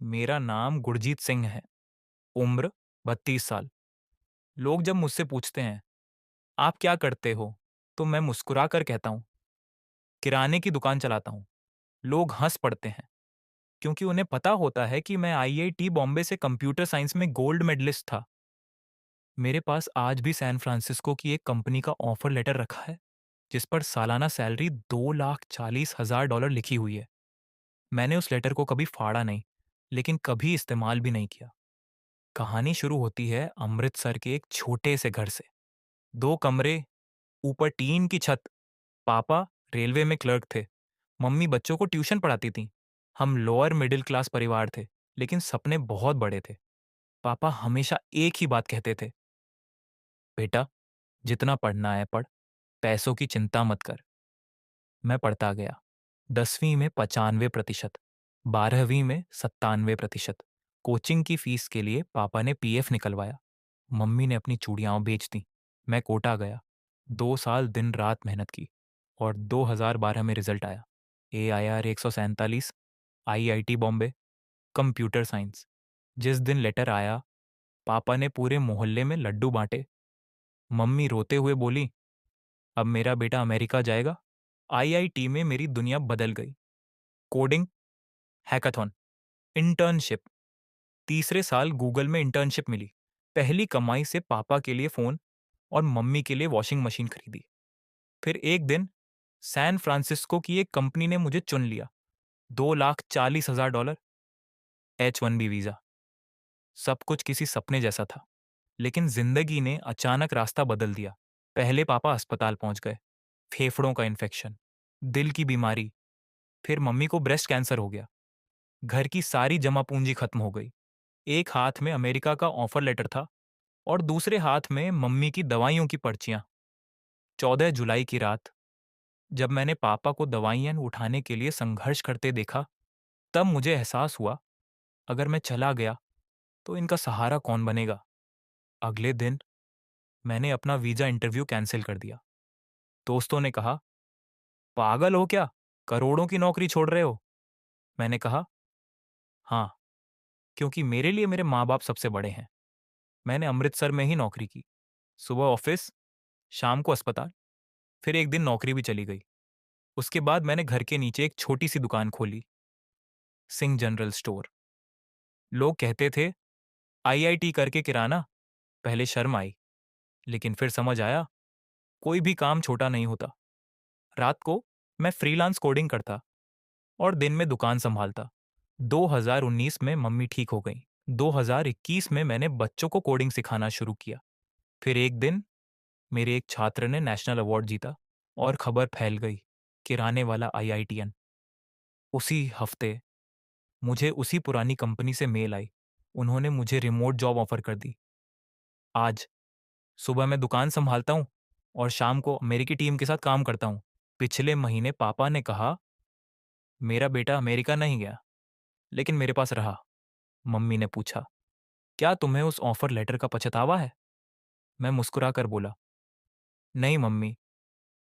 मेरा नाम गुरजीत सिंह है। उम्र 32 साल। लोग जब मुझसे पूछते हैं, आप क्या करते हो? तो मैं मुस्कुरा कर कहता हूँ, किराने की दुकान चलाता हूँ। लोग हंस पड़ते हैं, क्योंकि उन्हें पता होता है कि मैं आईआईटी बॉम्बे से कंप्यूटर साइंस में गोल्ड मेडलिस्ट था। मेरे पास आज भी सैन फ्रांसिस्को की एक कंपनी का ऑफर लेटर रखा है, जिस पर सालाना सैलरी $2,40,000 लिखी हुई है। मैंने उस लेटर को कभी फाड़ा नहीं, लेकिन कभी इस्तेमाल भी नहीं किया। कहानी शुरू होती है अमृतसर के एक छोटे से घर से। 2 कमरे, ऊपर टीन की छत। पापा रेलवे में क्लर्क थे, मम्मी बच्चों को ट्यूशन पढ़ाती थीं। हम लोअर मिडिल क्लास परिवार थे, लेकिन सपने बहुत बड़े थे। पापा हमेशा एक ही बात कहते थे, बेटा, जितना पढ़ना है पढ़, पैसों की चिंता मत कर। मैं पढ़ता गया। 10वीं में 95%, 12वीं में 97%। कोचिंग की फीस के लिए पापा ने पीएफ निकलवाया, मम्मी ने अपनी चूड़ियां बेच दी। मैं कोटा गया, 2 साल दिन रात मेहनत की, और 2012 में रिजल्ट आया। AIR 147, IIT Bombay, computer science. जिस दिन लेटर आया, पापा ने पूरे मोहल्ले में लड्डू बांटे। मम्मी रोते हुए बोली, अब मेरा बेटा अमेरिका जाएगा। आईआईटी में मेरी दुनिया बदल गई। Coding, hackathon, internship. तीसरे साल गूगल में इंटर्नशिप मिली। पहली कमाई से पापा के लिए फोन और मम्मी के लिए वॉशिंग मशीन खरीदी। फिर एक दिन सैन फ्रांसिस्को की एक कंपनी ने मुझे चुन लिया। $2,40,000, H1B वीजा। सब कुछ किसी सपने जैसा था, लेकिन जिंदगी ने अचानक रास्ता बदल दिया। पहले पापा अस्पताल पहुंच गए। फेफड़ों का इन्फेक्शन, दिल की बीमारी, फिर मम्मी को ब्रेस्ट कैंसर हो गया। घर की सारी जमा पूंजी खत्म हो गई। एक हाथ में अमेरिका का ऑफर लेटर था, और दूसरे हाथ में मम्मी की दवाइयों की पर्चियां। 14 जुलाई की रात, जब मैंने पापा को दवाइयां उठाने के लिए संघर्ष करते देखा, तब मुझे एहसास हुआ, अगर मैं चला गया तो इनका सहारा कौन बनेगा। अगले दिन मैंने अपना वीजा इंटरव्यू कैंसिल कर दिया। दोस्तों ने कहा, पागल हो क्या, करोड़ों की नौकरी छोड़ रहे हो? मैंने कहा, हाँ, क्योंकि मेरे लिए मेरे माँ बाप सबसे बड़े हैं। मैंने अमृतसर में ही नौकरी की। सुबह ऑफिस, शाम को अस्पताल। फिर एक दिन नौकरी भी चली गई। उसके बाद मैंने घर के नीचे एक छोटी सी दुकान खोली, सिंह जनरल स्टोर। लोग कहते थे, आईआईटी करके किराना। पहले शर्म आई, लेकिन फिर समझ आया, कोई भी काम छोटा नहीं होता। रात को मैं फ्रीलांस कोडिंग करता और दिन में दुकान संभालता। 2019 में मम्मी ठीक हो गई। 2021 में मैंने बच्चों को कोडिंग सिखाना शुरू किया। फिर एक दिन मेरे एक छात्र ने नेशनल अवार्ड जीता, और खबर फैल गई, किराने वाला आईआईटीएन। उसी हफ्ते मुझे उसी पुरानी कंपनी से मेल आई। उन्होंने मुझे रिमोट जॉब ऑफर कर दी। आज सुबह मैं दुकान संभालता हूँ और शाम को अमेरिकी टीम के साथ काम करता हूँ। पिछले महीने पापा ने कहा, मेरा बेटा अमेरिका नहीं गया, लेकिन मेरे पास रहा। मम्मी ने पूछा, क्या तुम्हें उस ऑफर लेटर का पछतावा है? मैं मुस्कुरा कर बोला, नहीं मम्मी,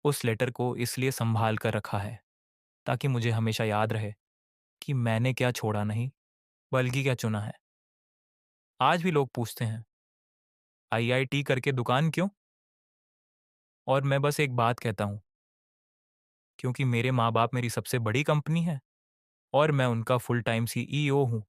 उस लेटर को इसलिए संभाल कर रखा है, ताकि मुझे हमेशा याद रहे कि मैंने क्या छोड़ा नहीं, बल्कि क्या चुना है। आज भी लोग पूछते हैं, आईआईटी करके दुकान क्यों? और मैं बस एक बात कहता हूँ, क्योंकि मेरे माँ बाप मेरी सबसे बड़ी कंपनी है, और मैं उनका फुल टाइम सीईओ हूँ।